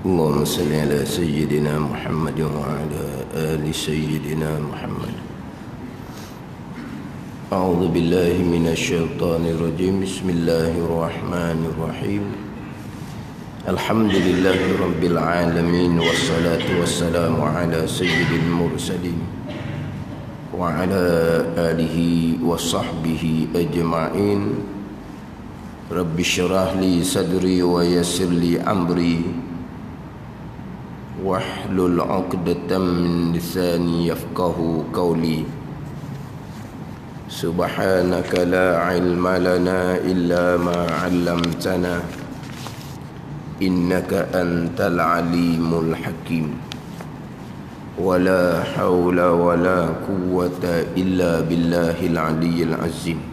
اللهم صل على سيدنا محمد وعلى آل سيدنا محمد. أعوذ بالله من الشيطان الرجيم. بسم الله الرحمن الرحيم. الحمد لله رب العالمين، والصلاة والسلام على سيد المرسلين وعلى آله وصحبه أجمعين. رب اشرح لي صدري ويسر لي أمري واحلل عقدة من لساني يفقه قولي. سبحانك لا علم لنا إلا ما علمتنا إنك أنت العليم الحكيم. ولا حول ولا قوة إلا بالله العلي العظيم.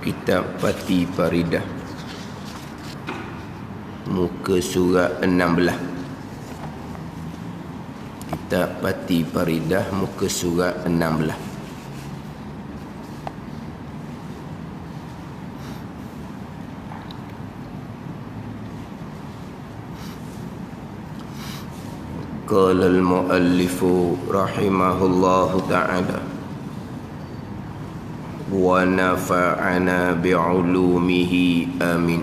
Kitab Pati Faridah, muka surat 16. Kitab Pati Faridah, muka surat 16. Qala al-muallifu rahimahullahu ta'ala wa nafa'ana bi'ulumihi amin.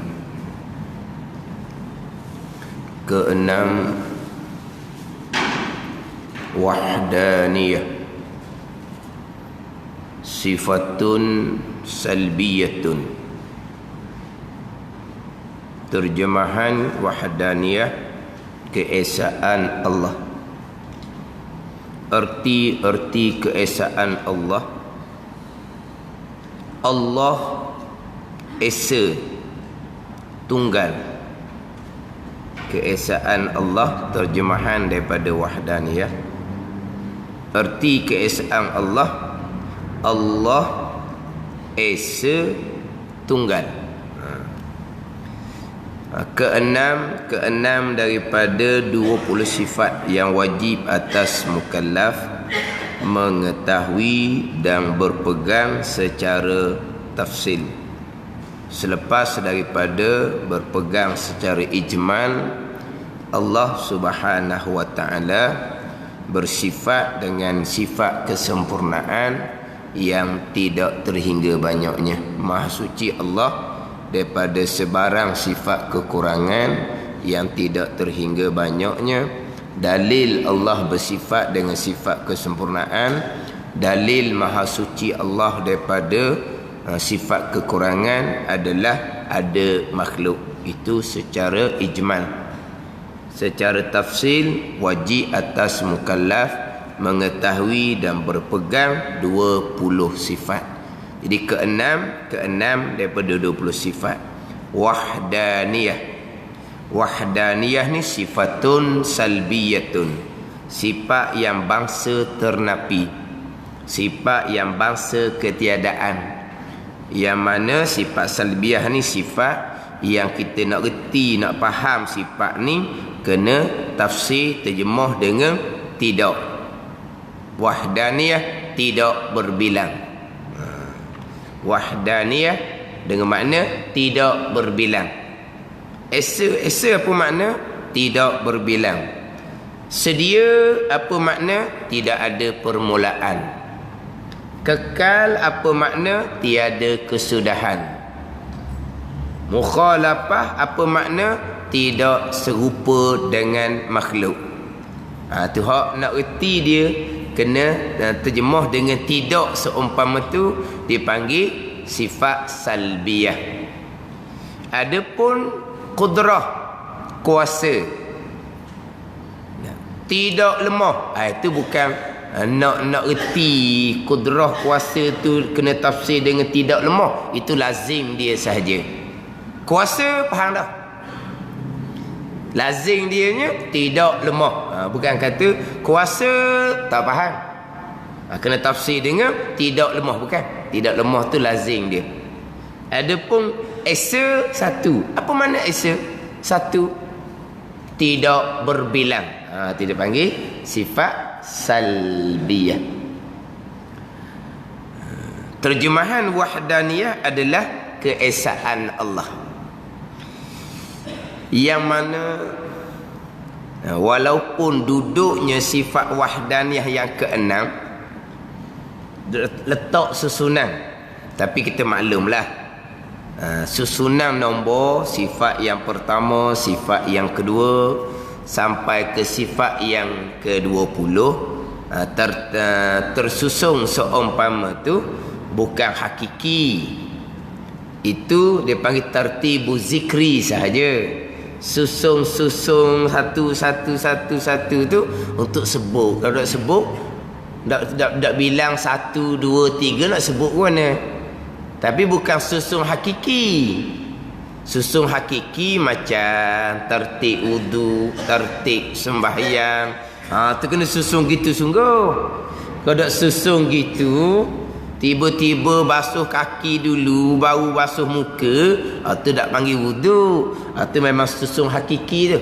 Keenam, wahdaniyah, sifatun salbiyatun. Terjemahan wahdaniyah, keesaan Allah. Erti keesaan Allah. Allah esa, tunggal. Keesaan Allah, terjemahan daripada wahdaniyah. Erti keesaan Allah, Allah esa, tunggal. Keenam daripada 20 sifat yang wajib atas mukallaf mengetahui dan berpegang secara tafsil. Selepas daripada berpegang secara ijmal, Allah Subhanahu wa ta'ala bersifat dengan sifat kesempurnaan yang tidak terhingga banyaknya. Maha suci Allah daripada sebarang sifat kekurangan yang tidak terhingga banyaknya. Dalil Allah bersifat dengan sifat kesempurnaan, dalil maha suci Allah daripada sifat kekurangan adalah ada makhluk. Itu secara ijmal. Secara tafsil, wajib atas mukallaf mengetahui dan berpegang 20 sifat. Jadi keenam daripada 20 sifat. Wahdaniyah. Wahdaniyah ni sifatun salbiyatun, sifat yang bangsa ternapi, sifat yang bangsa ketiadaan. Yang mana sifat salbiyah ni sifat yang kita nak reti, nak faham sifat ni, kena tafsir terjemah dengan tidak. Wahdaniyah tidak berbilang. Wahdaniyah dengan makna tidak berbilang. Esa apa makna? Tidak berbilang. Sedia apa makna? Tidak ada permulaan. Kekal apa makna? Tiada kesudahan. Mukhalafah apa makna? Tidak serupa dengan makhluk. Tu hak nak erti dia kena terjemah dengan tidak seumpama tu dipanggil sifat salbiyah. Adapun kudrah, kuasa, tidak lemah, itu bukan nak erti kudrah kuasa tu kena tafsir dengan tidak lemah. Itu lazim dia sahaja. Kuasa faham dah, lazim dianya tidak lemah. Bukan kata kuasa tak faham, kena tafsir dengan tidak lemah. Bukan, tidak lemah tu lazim dia. Adapun esa satu. Apa makna esa? Satu, tidak berbilang. Tidak panggil sifat salbiyah. Terjemahan wahdaniyah adalah keesaan Allah. Yang mana walaupun duduknya sifat wahdaniyah yang keenam letak susunan, tapi kita maklumlah susunan nombor sifat yang pertama, sifat yang kedua sampai ke sifat yang ke-20 tersusun seumpama tu bukan hakiki. Itu dia panggil tertibu zikri sahaja. Susung satu tu untuk sebut. Kalau nak sebut tak bilang 1, 2, 3 nak sebut mana. Tapi bukan susung hakiki. Susung hakiki macam tertib wudu, tertib sembahyang. Tu kena susung gitu sungguh. Kalau tak susung gitu, tiba-tiba basuh kaki dulu baru basuh muka, tu tak panggil wudu. Tu memang susung hakiki tu.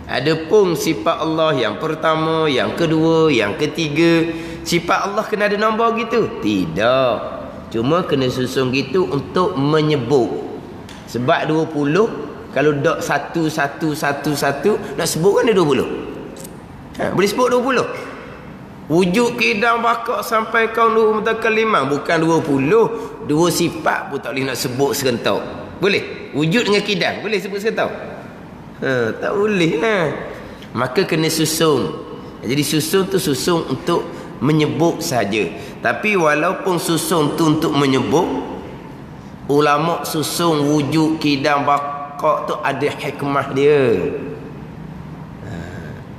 Adapun sifat Allah yang pertama, yang kedua, yang ketiga, sifat Allah kena ada nombor gitu? Tidak. Cuma kena susung gitu untuk menyebut. Sebab 20 kalau dak 1 nak sebut kan ada 20. Boleh sebut 20. Wujud kidam bakak sampai kaunu mutakalimah bukan 20. Dua sifat pun tak boleh nak sebut serentak. Boleh? Wujud dengan kidam boleh sebut serentak? Tak boleh. Maka kena susung. Jadi susung tu susung untuk menyebut saja. Tapi walaupun susung tu untuk menyebut, ulama susung wujud kidam bakak tu ada hikmah dia.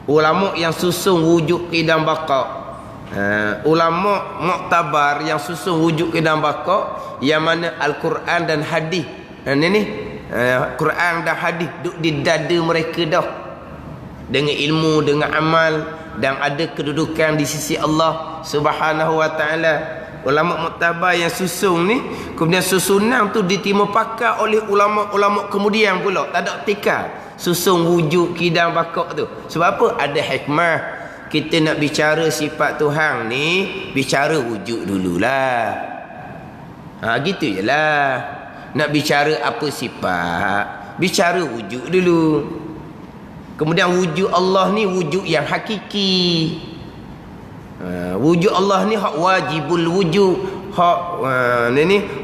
Ulama yang susung wujud kidam bakak, ulama muktabar yang susung wujud kidam bakak, yang mana Al-Quran dan hadis. Quran dan hadis duduk di dada mereka dah, dengan ilmu, dengan amal, dan ada kedudukan di sisi Allah Subhanahu wa taala. Ulama muktabar yang susung ni, kemudian susunan tu diterima pakar oleh ulama-ulama kemudian pula, tak ada tikar susung wujud kidam bakak tu. Sebab apa? Ada hikmah. Kita nak bicara sifat Tuhan ni, bicara wujud dululah. Gitu je lah. Nak bicara apa sifat, bicara wujud dulu. Kemudian wujud Allah ni wujud yang hakiki. Wujud Allah ni hak wajibul wujud, hak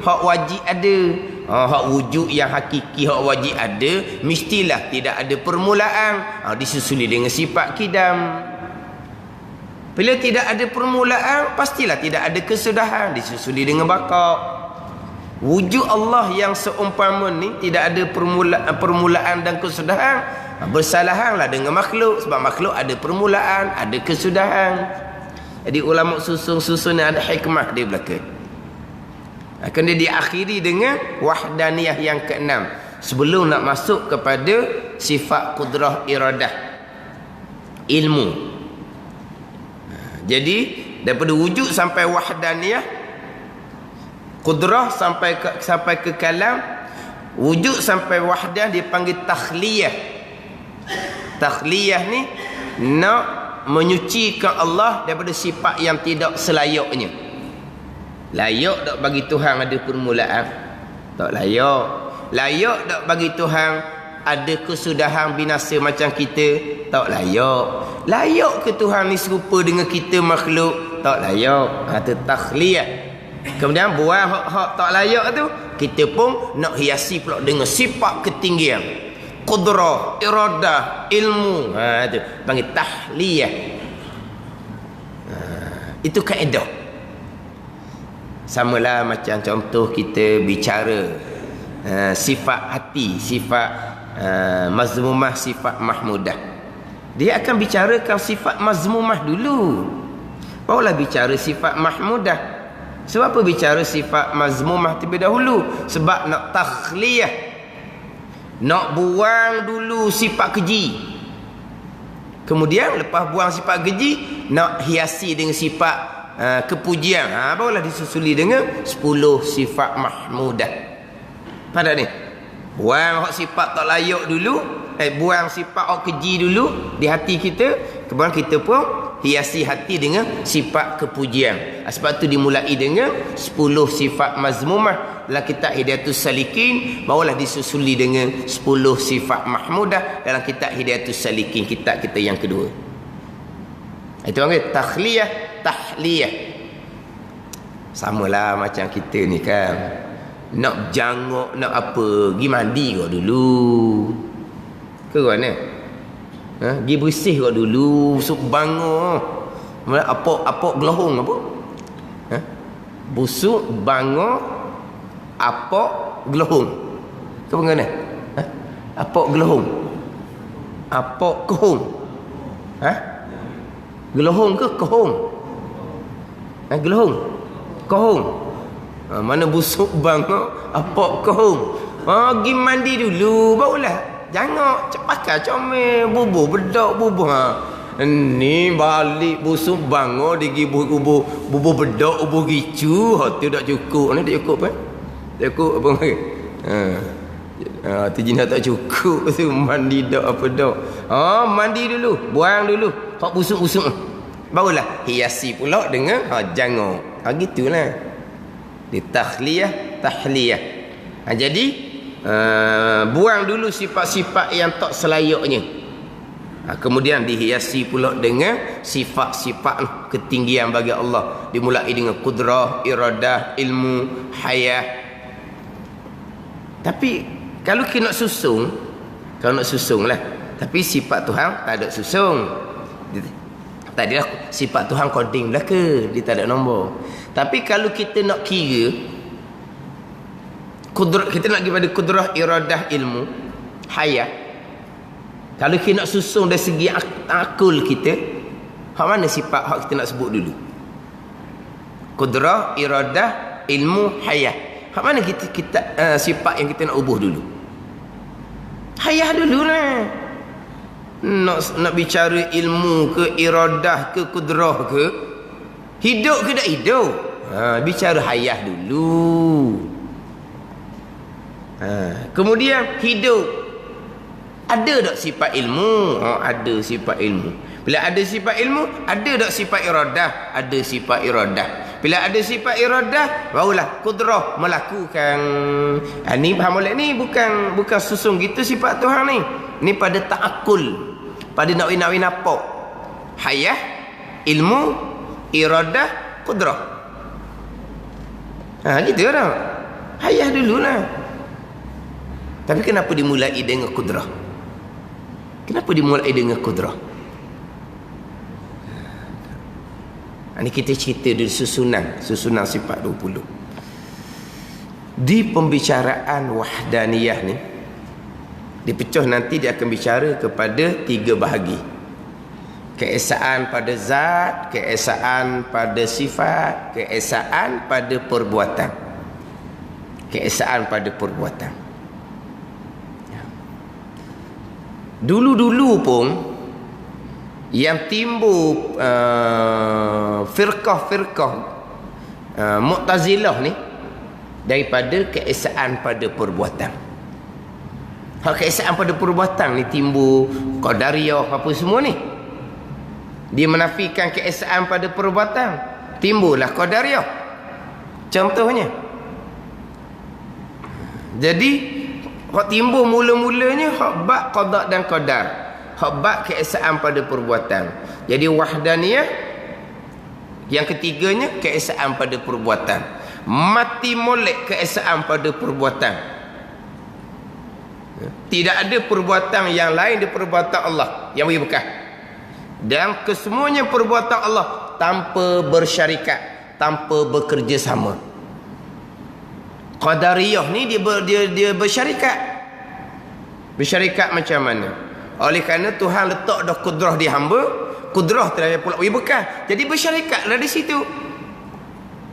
hak wajib ada. Hak wujud yang hakiki, hak wajib ada, mestilah tidak ada permulaan. Disusuli dengan sifat kidam. Bila tidak ada permulaan, pastilah tidak ada kesudahan, disusuli dengan bakak. Wujud Allah yang seumpama ni tidak ada permulaan dan kesudahan, bersalahanlah dengan makhluk. Sebab makhluk ada permulaan, ada kesudahan. Jadi ulama susun ada hikmah di belakang. Akan dia diakhiri dengan wahdaniyah yang keenam, sebelum nak masuk kepada sifat qudrah iradah, ilmu. Jadi daripada wujud sampai wahdaniyah, qudrah sampai ke kalam, wujud sampai wahdah dipanggil takhliyah. Takhliyah ni nak menyucikan Allah daripada sifat yang tidak selayaknya. Layak tak bagi Tuhan ada permulaan? Tak layak. Layak tak bagi Tuhan ada kesudahan binasa macam kita? Tak layak. Layak ke Tuhan ni serupa dengan kita makhluk? Tak layak. Itu takhliyah. Kemudian buang hak tak layak tu, kita pun nak hiasi pula dengan sifat ketinggian, qudrah, iradah, ilmu. Itu panggil tahliyah. Itu kaedah. Samalah macam contoh kita bicara sifat hati, sifat mazmumah, sifat mahmudah. Dia akan bicarakan sifat mazmumah dulu, barulah bicara sifat mahmudah. Sebab apa bicara sifat mazmumah terlebih dahulu? Sebab nak takhliyah, nak buang dulu sifat keji. Kemudian lepas buang sifat keji, nak hiasi dengan sifat kepujian. Barulah disusuli dengan 10 sifat mahmudah. Pada ni buang hak sifat tak layak dulu, buang sifat hak keji dulu di hati kita. Kemudian kita pun hiasi hati dengan sifat kepujian. Sebab tu dimulai dengan 10 sifat mazmumah dalam kitab Hidayatus Salikin, barulah disusuli dengan 10 sifat mahmudah dalam kitab Hidayatus Salikin, kitab kita yang kedua. Itu panggil takhliyah, tahliyah. Samalah macam kita ni kan, nak jangok, nak apa, pergi mandi kau dulu ke mana? Pergi bersih kau dulu, busuk bangun. Apok gelohong apa? Busuk bangun, apok gelohong. Ke mana? Apok gelohong. Apok kohong. Gelohong ke kohong? Gelohong. Kohong. Mana busuk bangun, apok kohong. Pergi mandi dulu, barulah jangan pakai comel, bubuh bedok bubuh. Ni balik busuk bangun digi bubuh bedok bubuh gicu, tu tak cukup. Ni tak cukup kan? Tak cukup apa mai? Tu jinak tak cukup tu mandi dak apa dak. Mandi dulu, buang dulu hak busuk-busuk. Barulah hiasi pula dengan jangan. Gitulah. Di takhliyah, tahliyah. Jadi buang dulu sifat-sifat yang tak selayaknya. Kemudian dihiasi pula dengan sifat-sifat ketinggian bagi Allah. Dimulai dengan kudrah, iradah, ilmu, hayah. Tapi kalau kita nak susung, lah. Tapi sifat Tuhan tak ada susung. Tak ada sifat Tuhan koding belaka, dia tak ada nombor. Tapi kalau kita nak kira, kita nak pergi pada kudrah, iradah, ilmu, hayat. Kalau kita nak susun dari segi akal kita, hak mana sifat hak kita nak sebut dulu? Kudrah, iradah, ilmu, hayat. Hak mana kita sifat yang kita nak ubah dulu? Hayat dulu lah. Nak bicara ilmu ke, iradah ke, kudrah ke, hidup ke tak hidup? Bicara hayat dulu. Kemudian hidup, ada tak sifat ilmu? Ada sifat ilmu. Bila ada sifat ilmu, ada tak sifat iradah? Ada sifat iradah. Bila ada sifat iradah, barulah kudrah melakukan. Ni faham molek ni bukan susung gitu sifat Tuhan ni. Ni pada ta'akul, pada nak napak. Hayah, ilmu, iradah, kudrah. Gitu dah. Hayah dululah. Tapi kenapa dimulai dengan kudrah? Kenapa dimulai dengan kudrah? Ini kita cerita dari susunan sifat 20. Di pembicaraan wahdaniyah ni, dipecah nanti dia akan bicara kepada 3 bahagi. Keesaan pada zat, keesaan pada sifat, keesaan pada perbuatan. Keesaan pada perbuatan. Dulu-dulu pun yang timbul firqah-firqah Mu'tazilah ni daripada keesaan pada perbuatan. Hak keesaan pada perbuatan ni timbul Qadariyah apa semua ni. Dia menafikan keesaan pada perbuatan, timbullah Qadariyah. Contohnya. Jadi hak timbul mula-mulanya hak bab qada dan qadar. Hak bab keesaan pada perbuatan. Jadi wahdaniyah yang ketiganya keesaan pada perbuatan. Mati molek keesaan pada perbuatan. Tidak ada perbuatan yang lain di perbuatan Allah yang beri berkah. Dan kesemuanya perbuatan Allah tanpa bersyarikat, tanpa bekerjasama. Qadariyah ni dia bersyarikat. Bersyarikat macam mana? Oleh kerana Tuhan letak dah kudrah di hamba, kudrah telah pula beri berkah. Jadi bersyarikatlah di situ.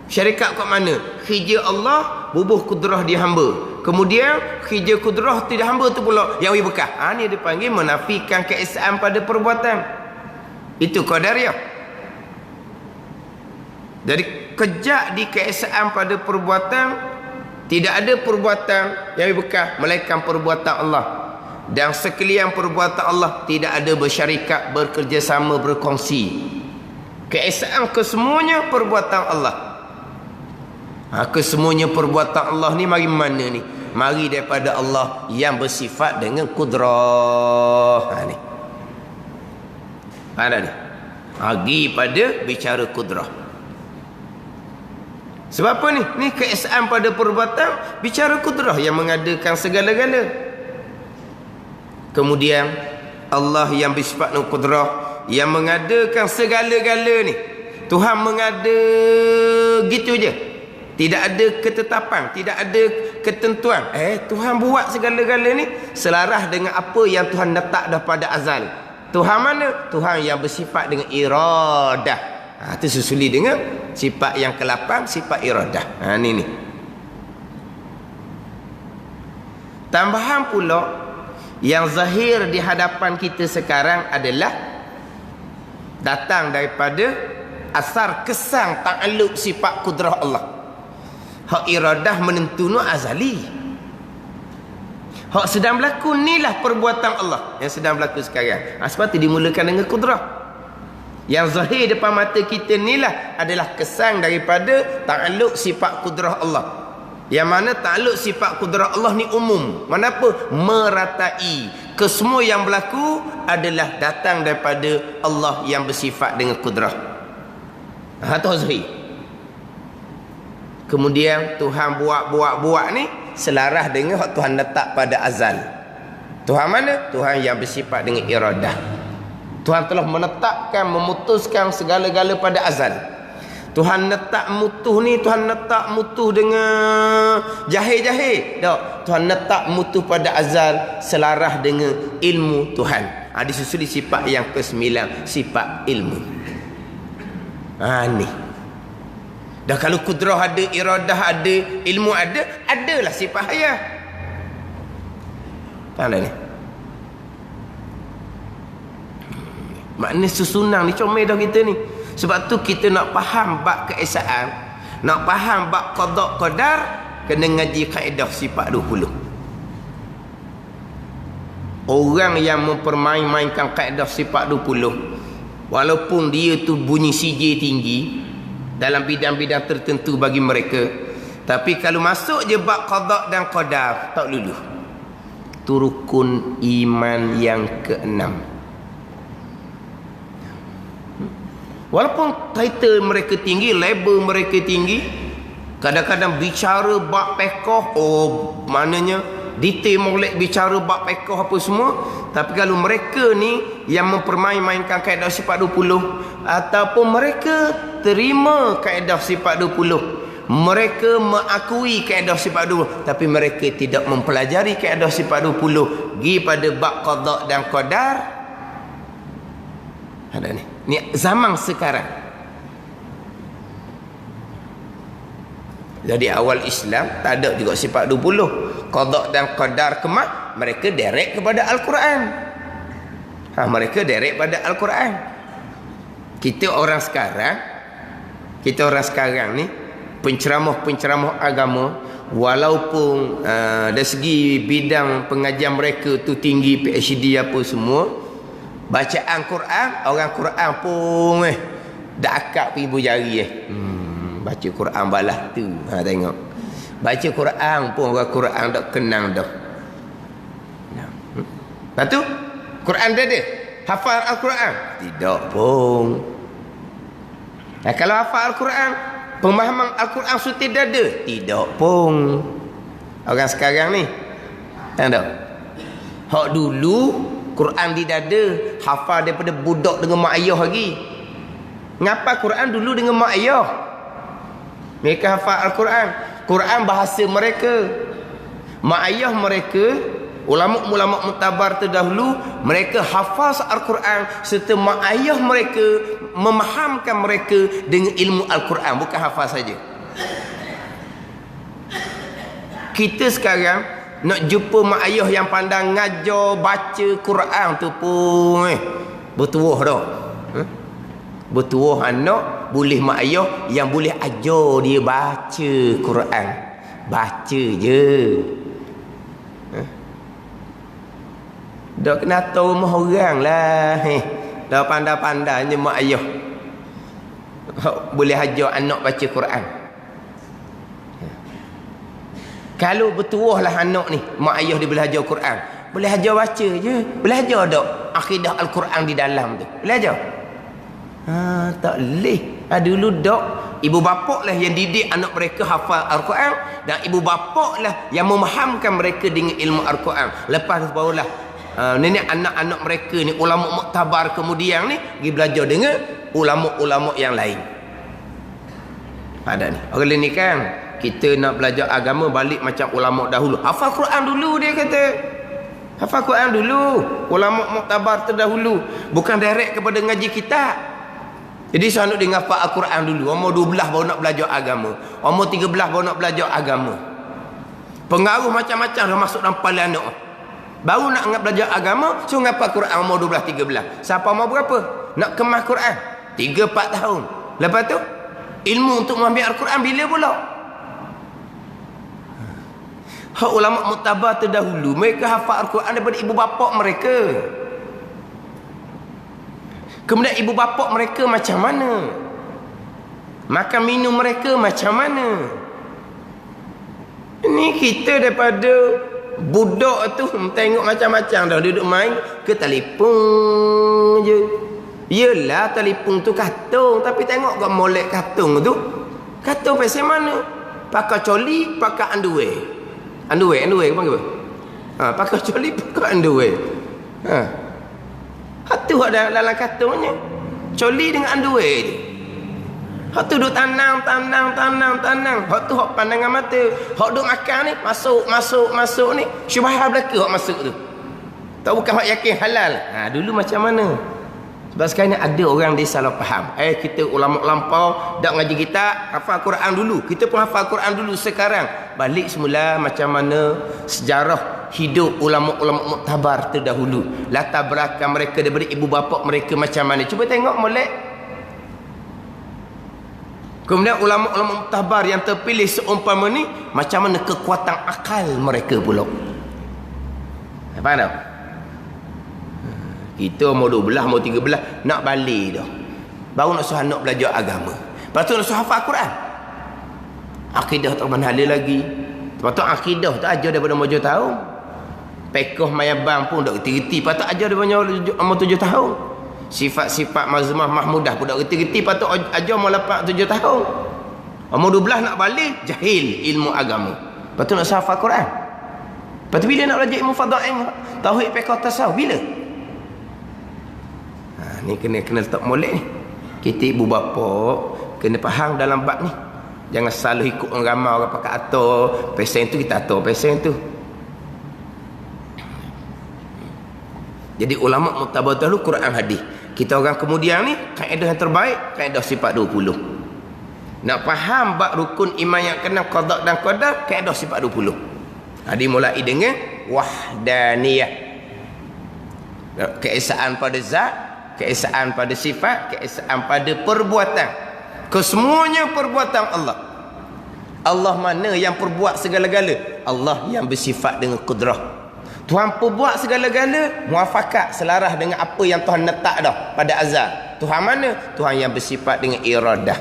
Syarikat kat mana? Kerja Allah bubuh kudrah di hamba. Kemudian kerja kudrah di hamba tu pula yang beri berkah. Ni dia panggil menafikan keesaan pada perbuatan. Itu Qadariyah. Jadi kejak di keesaan pada perbuatan, tidak ada perbuatan yang berkah melainkan perbuatan Allah. Dan sekalian perbuatan Allah tidak ada bersyarikat, bekerjasama, berkongsi. Keesaan kesemuanya perbuatan Allah. Kesemuanya perbuatan Allah ni mari mana ni? Mari daripada Allah yang bersifat dengan kudrah. Ni. Ada ni. Pergi pada bicara kudrah. Sebab apa ni? Ni keesaan pada perbuatan bicara kudrah yang mengadakan segala-gala. Kemudian Allah yang bersifat dengan kudrah yang mengadakan segala-gala ni. Tuhan mengada gitu je. Tidak ada ketetapan, tidak ada ketentuan. Tuhan buat segala-gala ni selaras dengan apa yang Tuhan letak daripada azal. Tuhan mana? Tuhan yang bersifat dengan iradah. Itu susuli dengan sifat yang ke-8, sifat iradah. Ni. Tambahan pula yang zahir di hadapan kita sekarang adalah datang daripada asar kesan ta'alluq sifat kudrah Allah. Hak iradah menentu azali. Hak sedang berlaku inilah perbuatan Allah yang sedang berlaku sekarang. Sebab itu dimulakan dengan kudrah. Yang zahir depan mata kita inilah adalah kesan daripada ta'alluq sifat kudrah Allah. Yang mana ta'alluq sifat kudrah Allah ni umum. Kenapa? Meratai. Kesemua yang berlaku adalah datang daripada Allah yang bersifat dengan kudrah. Itu zahir. Kemudian Tuhan buat ni selaras dengan hak Tuhan letak pada azal. Tuhan mana? Tuhan yang bersifat dengan iradah. Tuhan telah menetapkan, memutuskan segala-gala pada azal. Tuhan letak mutuh ni, Tuhan letak mutuh dengan jahil-jahil. Tak. Tuhan letak mutuh pada azal selaras dengan ilmu Tuhan. Disusuli sifat yang ke-9, sifat ilmu. Ni. Dah kalau kudrah ada, iradah ada, ilmu ada, adalah sifat hayah. Faham tak ni? Maknanya susunan ni comel dah kita ni. Sebab tu kita nak faham bab keesaan, nak faham bab qada qadar, kena ngaji kaedah sifat 20. Orang yang mempermain-mainkan kaedah sifat 20, walaupun dia tu bunyi CJ tinggi dalam bidang-bidang tertentu bagi mereka, tapi kalau masuk je bab qada dan qadar, tak luluh. Itu rukun iman yang ke-6. Walaupun title mereka tinggi, label mereka tinggi, kadang-kadang bicara bab fiqh, maknanya detail molek bicara bab fiqh apa semua, tapi kalau mereka ni yang mempermain-mainkan kaedah sifat 20, ataupun mereka terima kaedah sifat 20, mereka mengakui kaedah sifat 20, tapi mereka tidak mempelajari kaedah sifat 20, pergi pada bab qada dan qadar. Ada ni zaman sekarang. Jadi awal Islam tak ada juga sifat 20. Qada dan qadar kemak, mereka direct kepada Al-Quran. Mereka direct pada Al-Quran. Kita orang sekarang ni penceramah-penceramah agama, walaupun dari segi bidang pengajian mereka tu tinggi, PhD apa semua, bacaan Quran, orang Quran pun dah akak ibu jari baca Quran balah tu. Tengok. Baca Quran pun orang Quran tak kenang dah. Lepas tu Quran dah ada. Hafal Al-Quran? Tidak pun. Kalau hafal Al-Quran, pemahaman Al-Quran sudah dah ada? Tidak pun. Orang sekarang ni tahu tak? Hak dulu Quran di dada, hafal daripada budak dengan mak ayah lagi. Ngapa Quran dulu dengan mak ayah? Mereka hafal Al-Quran. Quran bahasa mereka. Mak ayah mereka, ulama-ulama mutabar terdahulu, mereka hafal Al-Quran serta mak ayah mereka memahamkan mereka dengan ilmu Al-Quran, bukan hafal saja. Kita sekarang nak jumpa mak ayah yang pandang ngajar baca Quran tu pun bertuah dah. Bertuah anak, boleh mak ayah yang boleh ajar dia baca Quran. Baca je. Dah kena tahu rumah orang lah. Dah pandai-pandainya mak ayah. boleh ajar anak baca Quran. Kalau bertuah lah anak ni, mak ayah dia boleh ajar Quran, boleh ajar baca je, boleh ajar tak akidah Al-Quran di dalam tu, boleh ajar? Tak boleh. Dulu dok, ibu bapa lah yang didik anak mereka hafal Al-Quran, dan ibu bapa lah yang memahamkan mereka dengan ilmu Al-Quran. Lepas tu barulah nenek anak-anak mereka ni, ulama muktabar kemudian ni pergi belajar dengan ulama-ulama yang lain. Ada ni orang ni kan, kita nak belajar agama balik macam ulama dahulu. Hafal Quran dulu, dia kata. Hafal Quran dulu. Ulama muktabar terdahulu. Bukan direct kepada ngaji kitab. Jadi saya nak dengar hafal Al-Quran dulu. Umur 12 baru nak belajar agama. Umur 13 baru nak belajar agama. Pengaruh macam-macam dah masuk dalam kepala anak. Baru nak belajar agama, so ngapa Quran umur 12, 13. Siapa umur berapa? Nak kemas Quran? 3-4 tahun. Lepas tu, ilmu untuk mengambil Al-Quran bila pula? Hak ulama muktabar terdahulu, mereka hafal Al-Quran daripada ibu bapa mereka. Kemudian ibu bapa mereka macam mana? Makan minum mereka macam mana? Ini kita daripada budak tu tengok macam-macam dah, duduk main ke telefon je. Yelah telefon tu katung, tapi tengok kat molek katung tu. Katung pasal mana? Pakai coli, pakai underwear. Underwear ke panggil apa? Pakai coli, pakai underwear. Hak tu hak dalam katungnya. Coli dengan underwear je. Hak tu duk tanang. Hak tu hak pandangan mata. Hak duk makan ni, masuk ni. Syubhah belaka hak masuk tu. Tak bukan hak yakin halal. Dulu macam mana? Sebab sekarang ni ada orang dia salah faham. Kita ulama lampau dak ngaji kita, hafal Quran dulu. Kita pun hafal Quran dulu sekarang. Balik semula macam mana sejarah hidup ulama-ulama muktabar terdahulu. Latar belakang mereka daripada ibu bapa mereka macam mana. Cuba tengok molek. Kemudian ulama-ulama muktabar yang terpilih seumpama ni, macam mana kekuatan akal mereka pula. Faham tak? Kita umur 12, umur 13 nak balik dah. Baru nak suruh anak belajar agama. Lepas tu nak suruh hafal Quran. Akidah tak mana ada lagi. Lepas tu akidah tu ajar daripada umur 7 tahun. Pekoh mayabang pun tak reti-reti. Lepas tu ajar daripada umur 7 tahun. Sifat-sifat mazmah mahmudah pun tak reti-reti. Lepas tu ajar umur 8, 7 tahun. Umur 12 nak balik, jahil ilmu agama. Lepas tu nak suruh hafal Quran. Lepas tu bila nak belajar ilmu fadail, tauhid, pekoh, tasawuf, bila? Ni kena letak molek ni. Kita ibu bapa kena faham dalam bab ni. Jangan selalu ikut orang ramai, orang pakai atur pesen tu, kita atur pesen tu. Jadi ulama muktabar dahulu Quran hadis. Kita orang kemudian ni kaedah yang terbaik, kaedah sifat 20. Nak faham bab rukun iman yang kena qada dan qadar, kaedah sifat 20. Dimulai dengan wahdaniyah. Keesaan pada zat, keesaan pada sifat, keesaan pada perbuatan. Kesemuanya perbuatan Allah. Allah mana yang perbuat segala-gala? Allah yang bersifat dengan kudrah. Tuhan perbuat segala-gala, muafakat, selaras dengan apa yang Tuhan letak dah pada azal. Tuhan mana? Tuhan yang bersifat dengan iradah.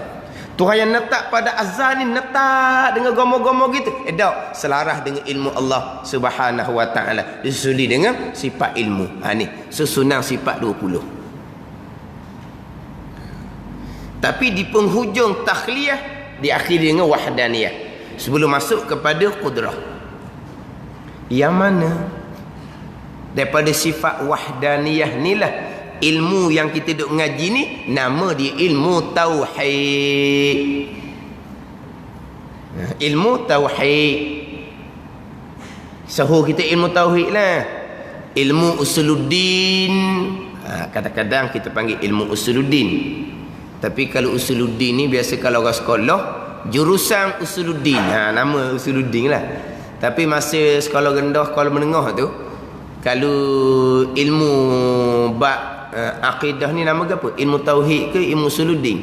Tuhan yang letak pada azal ni, letak dengan gomo-gomo gitu. Tak, selaras dengan ilmu Allah Subhanahu wa ta'ala. Disuli dengan sifat ilmu. Ni susunan sifat 20. Tapi di penghujung takhliyah diakhiri dengan wahdaniyah. Sebelum masuk kepada qudrah. Yang mana daripada sifat wahdaniyah ni lah ilmu yang kita duk ngaji ni, nama dia ilmu tauhid. Ilmu tauhid. Sahur kita ilmu tauhid lah. Ilmu usuluddin. Kadang-kadang kita panggil ilmu usuluddin. Tapi kalau usuluddin ni biasa kalau orang sekolah jurusan usuluddin. Nama usuluddin lah. Tapi masa sekolah rendah, sekolah menengah tu, kalau ilmu bab akidah ni nama apa? Ilmu tauhid ke ilmu usuluddin?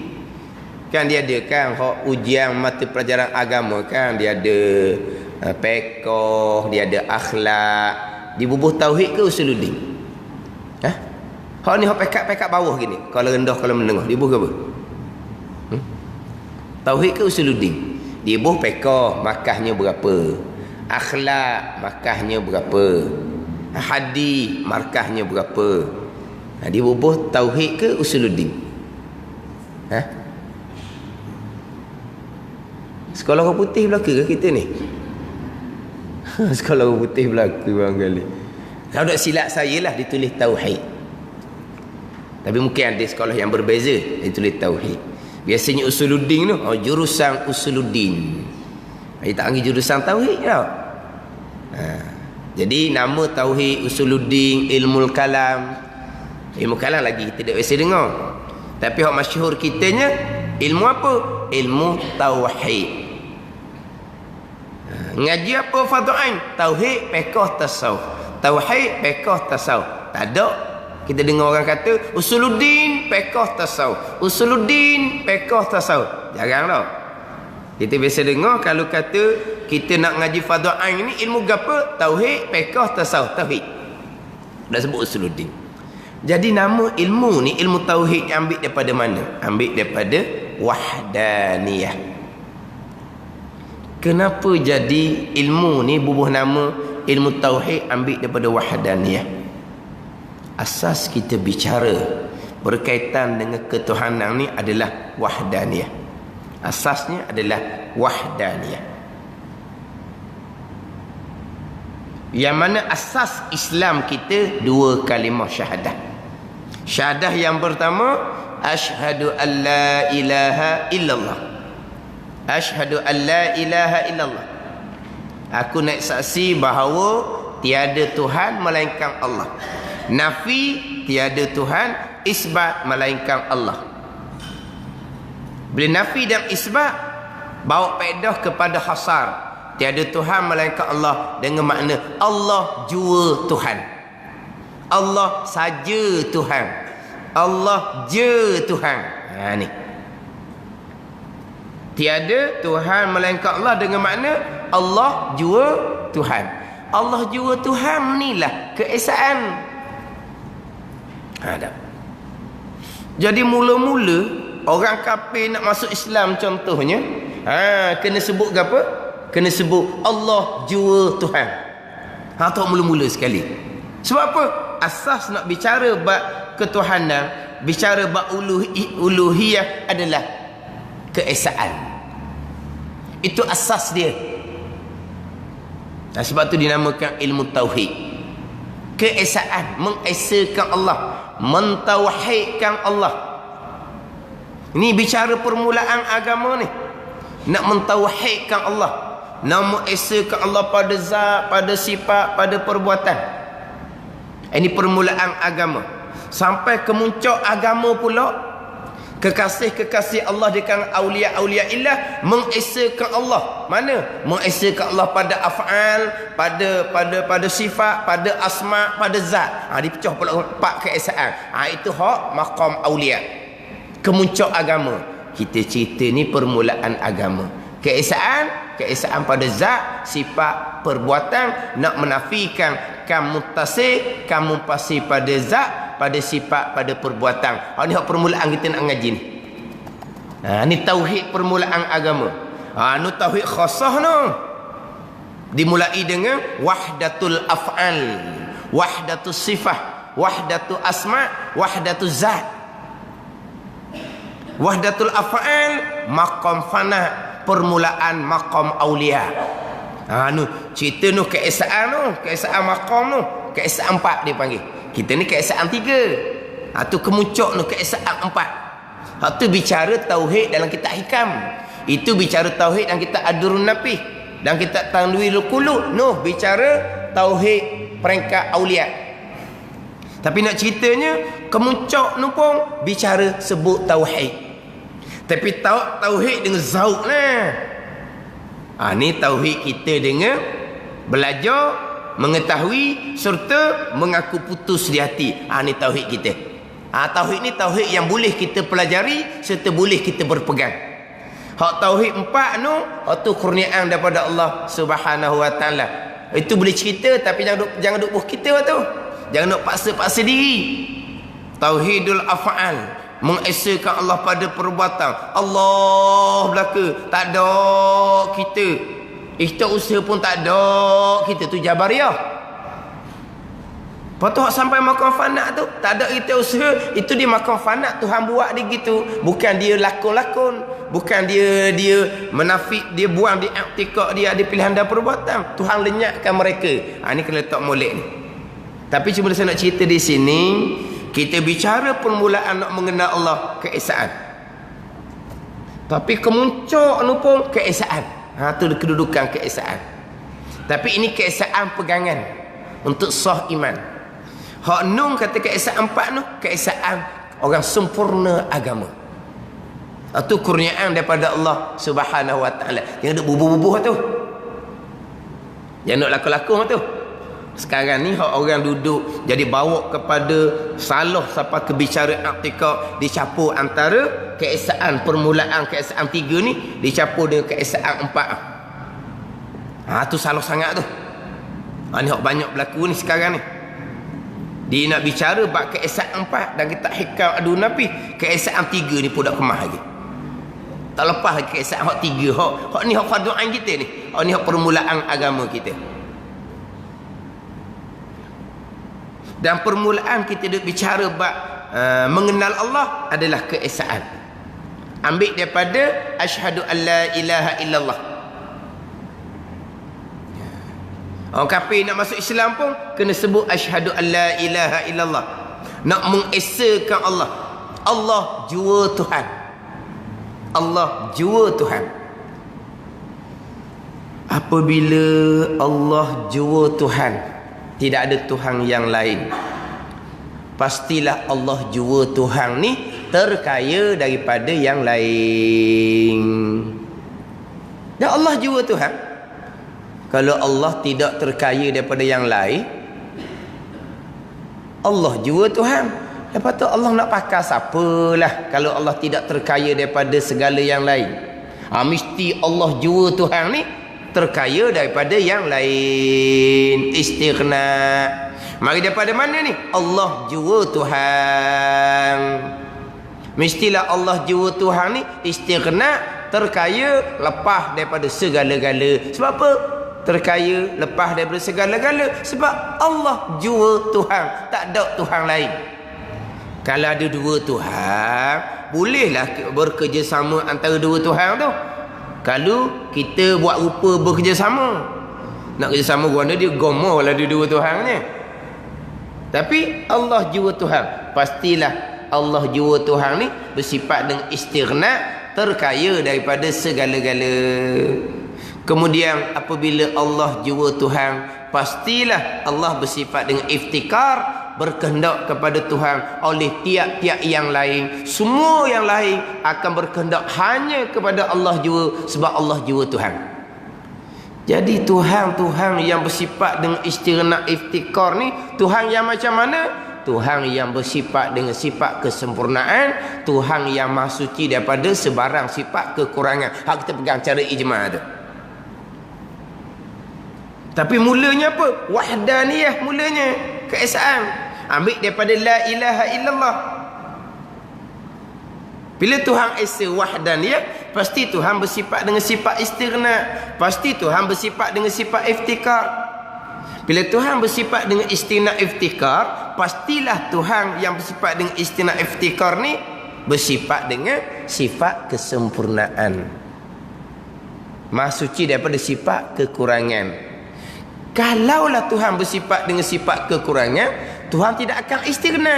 Kan dia ada kan ujian mata pelajaran agama kan, dia ada pekoh, dia ada akhlak. Dibubuh tauhid ke usuluddin? Hak ni hak pekat bawah gini. Kalau rendah, kalau menengah, dia bubuh ke apa? Tauhid ke usuluddin? Dia buh pekah, makahnya berapa? Akhlak, makahnya berapa? Hadis, markahnya berapa? Dia bubuh tauhid ke usuluddin? Sekolah orang putih belaka ke kita ni? Sekolah orang putih belaka barangkali. Kalau tak silap saya lah ditulis tauhid. Tapi mungkin ada sekolah yang berbeza ditulis tauhid. Biasanya usuluddin tu, jurusan usuluddin. Dia tak panggil jurusan tauhid tau. Jadi nama tauhid, usuluddin, ilmu kalam. Ilmu kalam lagi kita tak biasa dengar. Tapi hak masyhur kitanya ilmu apa? Ilmu tauhid. Ngaji apa fardu ain? Tauhid, fiqh, tasawuf. Tauhid, fiqh, tasawuf. Tak ada. Kita dengar orang kata usuluddin, fiqh, tasawuf. Usuluddin, fiqh, tasawuf. Jarang tau. Kita biasa dengar kalau kata kita nak ngaji fardu ain ni ilmu gapo? Tauhid, fiqh, tasawuf. Tauhid. Dah sebut usuluddin. Jadi nama ilmu ni, ilmu tauhid ambil daripada mana? Ambil daripada wahdaniyah. Kenapa jadi ilmu ni bubuh nama ilmu tauhid ambil daripada wahdaniyah? Asas kita bicara berkaitan dengan ketuhanan ni adalah wahdaniyah. Asasnya adalah wahdaniyah. Yang mana asas Islam kita dua kalimah syahadah. Syahadah yang pertama, asyhadu an la ilaha illallah. Asyhadu an la ilaha illallah. Aku nak saksi bahawa tiada Tuhan melainkan Allah. Nafi tiada Tuhan, isbat melainkan Allah. Bila nafi dan isbat bawa faedah kepada hasar, tiada Tuhan melainkan Allah, dengan makna Allah jua Tuhan, Allah saja Tuhan, Allah je Tuhan. Ni tiada Tuhan melainkan Allah dengan makna Allah jua Tuhan. Allah jua Tuhan inilah keesaan. Ada. Jadi mula-mula orang kafir nak masuk Islam contohnya, kena sebut apa? Kena sebut Allah jua Tuhan. Tak mula-mula sekali. Sebab apa? Asas nak bicara bab ketuhanan, bicara bab uluhiyah adalah keesaan. Itu asas dia. Sebab tu dinamakan ilmu tauhid. Keesaan, mengesakan Allah, mentauhidkan Allah. Ini bicara permulaan agama ni. Nak mentauhidkan Allah, nak mengesakan Allah pada zat, pada sifat, pada perbuatan. Ini permulaan agama. Sampai kemuncak agama pula, kekasih-kekasih Allah di kalangan aulia-aulia illah mengesakan Allah. Mana? Mengesakan Allah pada af'al, pada sifat, pada asma, pada zat. Dipecah pula empat keesaan. Itu hak maqam aulia. Kemuncak agama. Kita cerita ni permulaan agama. Keesaan pada zat, sifat, perbuatan, nak menafikan kamu tasih, kamu pasti pada zat, pada sifat, pada perbuatan. Ini hak permulaan kita nak ngaji ni. Ni tauhid permulaan agama. Ni tauhid khasah no. Dimulai dengan wahdatul af'al, wahdatul sifah, wahdatul asma, wahdatul zat. Wahdatul af'al maqam fana, permulaan maqam aulia. Cerita nu keesaan maqam keesaan empat dia panggil. Kita ni keesaan tiga. Tu kemuncak nu keesaan empat. Tu bicara tauhid dalam kitab hikam. Itu bicara tauhid dalam kitab Ad-Durrun Napih, dan kitab Tanwirul Qulub. Bicara tauhid peringkat aulia. Tapi nak ceritanya kemuncak nu pun bicara sebut tauhid. Tapi tauhid dengan zauq lah. Ni tauhid kita dengan belajar, mengetahui serta mengaku putus di hati. Ni tauhid kita. Tauhid ni tauhid yang boleh kita pelajari serta boleh kita berpegang. Hak tauhid empat tu kurniaan daripada Allah Subhanahu wa taala. Itu boleh cerita tapi jangan duk buh kita tu. Jangan nak paksa-paksa diri. Tauhidul af'al, mengesakan Allah pada perbuatan. Allah belaka, tak ada kita. Ikhtiar usaha pun tak ada kita, tu Jabariyah. Lepas tu sampai makan fana tu, tak ada ikhtiar usaha, itu dia makan fana, Tuhan buat dia gitu. Bukan dia lakon-lakon, bukan dia menafik, dia buang di i'tikad dia ada pilihan dan perbuatan. Tuhan lenyapkan mereka. Ni kena letak molek ni. Tapi cuma saya nak cerita di sini, kita bicara permulaan nak mengenal Allah, keesaan. Tapi kemuncak ni pun keesaan. Tu kedudukan keesaan. Tapi ini keesaan pegangan untuk sah iman. Hak Nun kata keesaan 4 tu, keesaan orang sempurna agama. Itu kurniaan daripada Allah Subhanahu Wa Taala. Jangan duk bubuh-bubuh tu. Jangan duk laku-laku tu. Sekarang ni hak orang duduk jadi bawa kepada salah sampai ke bicara i'tikad, dicampur antara keesaan permulaan keesaan 3 ni dicampur dengan keesaan 4. Tu salah sangat tu. Ni hak banyak berlaku ni sekarang ni. Dia nak bicara bab keesaan 4 dan kita hikam adu Nabi, keesaan 3 ni pun dah kemah lagi. Tak lepas lagi keesaan hak 3. Hak ni hak fardu ain kita ni. Hak ni hak permulaan agama kita. Dan permulaan kita duk bicara bab mengenal Allah adalah keesaan. Ambil daripada asyhadu alla ilaha illallah. Orang kafir nak masuk Islam pun kena sebut asyhadu alla ilaha illallah. Nak mengesakan Allah. Allah jua Tuhan. Allah jua Tuhan. Apabila Allah jua Tuhan, tidak ada Tuhan yang lain, pastilah Allah jua Tuhan ni terkaya daripada yang lain. Dan Allah jua Tuhan. Kalau Allah tidak terkaya daripada yang lain, Allah jua Tuhan. Lepas tu Allah nak pakai siapalah kalau Allah tidak terkaya daripada segala yang lain. Mesti Allah jua Tuhan ni terkaya daripada yang lain. Istighna. Mari daripada mana ni? Allah jua Tuhan. Mestilah Allah jua Tuhan ni istighna, terkaya, lepas daripada segala-gala. Sebab apa? Terkaya, lepas daripada segala-gala. Sebab Allah jua Tuhan, tak ada Tuhan lain. Kalau ada dua Tuhan, bolehlah bekerjasama antara dua Tuhan tu. Kalau kita buat rupa bekerjasama, nak kerjasama guna dia gomoh lah ada dua Tuhan ni. Tapi Allah jua Tuhan, pastilah Allah jua Tuhan ni bersifat dengan istighna, terkaya daripada segala-gala. Kemudian apabila Allah jua Tuhan, pastilah Allah bersifat dengan iftikar, berkehendak kepada Tuhan oleh tiap-tiap yang lain. Semua yang lain akan berkehendak hanya kepada Allah jua, sebab Allah jua Tuhan. Jadi Tuhan yang bersifat dengan istighna iftikar ni, Tuhan yang macam mana? Tuhan yang bersifat dengan sifat kesempurnaan, Tuhan yang maha suci daripada sebarang sifat kekurangan. Hak kita pegang cara ijma' tu. Tapi mulanya apa? Wahdaniyah mulanya, keesaan. Ambil daripada la ilaha illallah. Bila Tuhan esa wahdaniyah, pasti Tuhan bersifat dengan sifat istighna, pasti Tuhan bersifat dengan sifat iftikar. Bila Tuhan bersifat dengan istighna iftikar, pastilah Tuhan yang bersifat dengan istighna iftikar ni bersifat dengan sifat kesempurnaan, maha suci daripada sifat kekurangan. Kalaulah Tuhan bersifat dengan sifat kekurangan, Tuhan tidak akan istighna,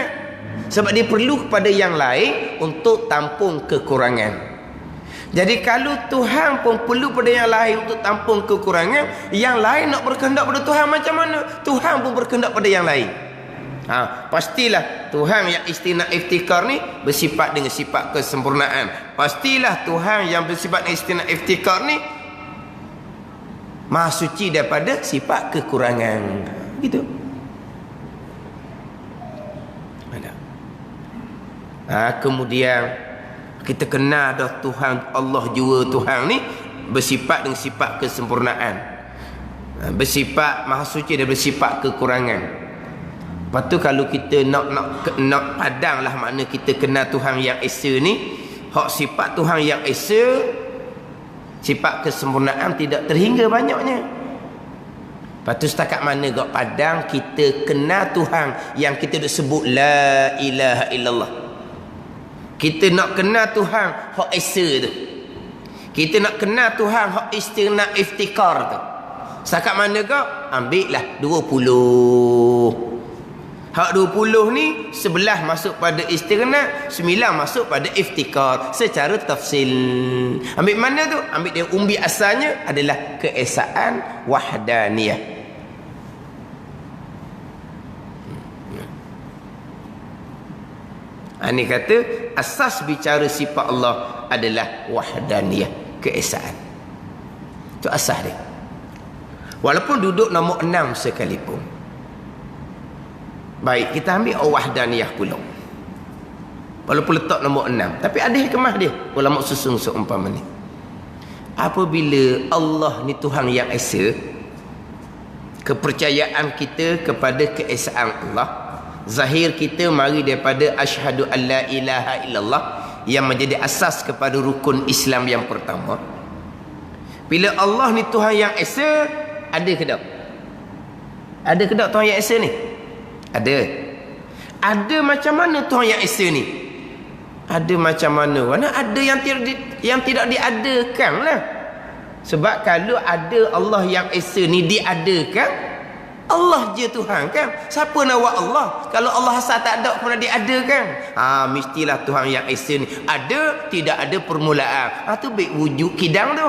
sebab dia perlu kepada yang lain untuk tampung kekurangan. Jadi kalau Tuhan pun perlu pada yang lain untuk tampung kekurangan, yang lain nak berkehendak pada Tuhan macam mana? Tuhan pun berkehendak pada yang lain. Pastilah Tuhan yang istighna iftikar ni bersifat dengan sifat kesempurnaan. Pastilah Tuhan yang bersifat dengan istighna iftikar ni maha suci daripada sifat kekurangan. Gitu. Kemudian kita kenal dah Tuhan Allah jua Tuhan ni bersifat dengan sifat kesempurnaan, bersifat maha suci daripada sifat kekurangan. Lepas tu kalau kita nak padang lah, makna kita kenal Tuhan yang Esa ni, hak sifat Tuhan yang Esa, sifat kesempurnaan tidak terhingga banyaknya. Lepas tu setakat mana gak padang kita kenal Tuhan yang kita duk sebut la ilaha illallah. Kita nak kenal Tuhan hak Esa tu. Kita nak kenal Tuhan hak istighna iftikar tu. Setakat mana gak? Ambil lah 20. Hak 20 ni 11 masuk pada istighna, 9 masuk pada iftikar secara tafsil. Ambil mana tu? Ambil dia umbi asalnya adalah keesaan wahdaniyah. Ini kata asas bicara sifat Allah adalah wahdaniyah, keesaan. Itu asas dia. Walaupun duduk nombor 6 sekalipun. Baik, kita ambil wahdaniyah pula. Walaupun letak nombor 6, tapi ada hikmah dia. Ulama susun seumpama ni. Apabila Allah ni Tuhan yang Esa, kepercayaan kita kepada keesaan Allah, zahir kita mari daripada asyhadu alla ilaha illallah yang menjadi asas kepada rukun Islam yang pertama. Bila Allah ni Tuhan yang Esa, ada ke tak? Ada ke tak Tuhan yang Esa ni? Ada. Ada macam mana Tuhan yang Esa ni? Ada macam mana? Mana ada yang tidak diadakan lah. Sebab kalau ada Allah yang Esa ni diadakan, Allah je Tuhan kan? Siapa nak buat Allah? Kalau Allah asal tak ada, pernah diadakan. Mestilah Tuhan yang Esa ni ada, tidak ada permulaan. Tu baik wujud kidang tu.